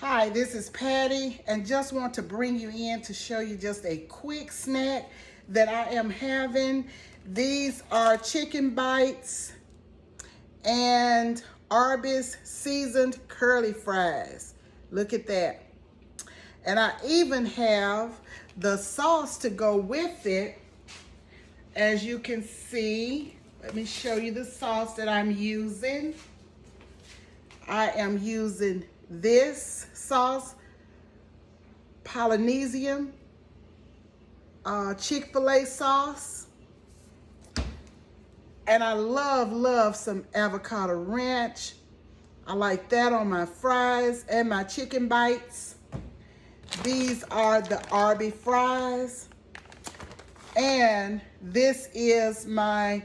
Hi, this is Patty, and just want to bring you in to show you just a quick snack that I am having. These are chicken bites and Arby's seasoned curly fries. Look at that. And I even have the sauce to go with it. As you can see, let me show you the sauce that I'm using. I am using this sauce, Polynesian Chick-fil-A sauce. And I love some avocado ranch. I like that on my fries and my chicken bites. These are the Arby fries. And this is my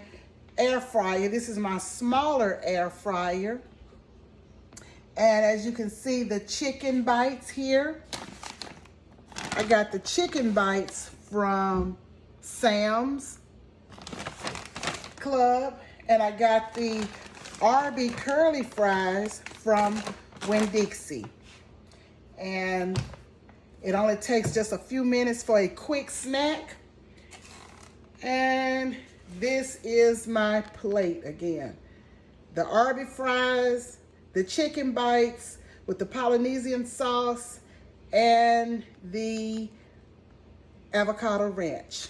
air fryer. This is my smaller air fryer. And as you can see, the chicken bites here. I got the chicken bites from Sam's Club. And I got the Arby curly fries from Winn-Dixie. And it only takes just a few minutes for a quick snack. And this is my plate again. The Arby fries, the chicken bites with the Polynesian sauce, and the avocado ranch.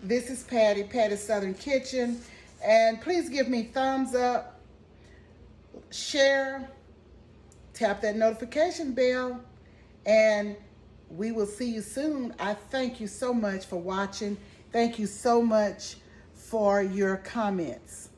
This is Patty, Patty's Southern Kitchen. And please give me thumbs up, share, tap that notification bell, and we will see you soon. I thank you so much for watching. Thank you so much for your comments.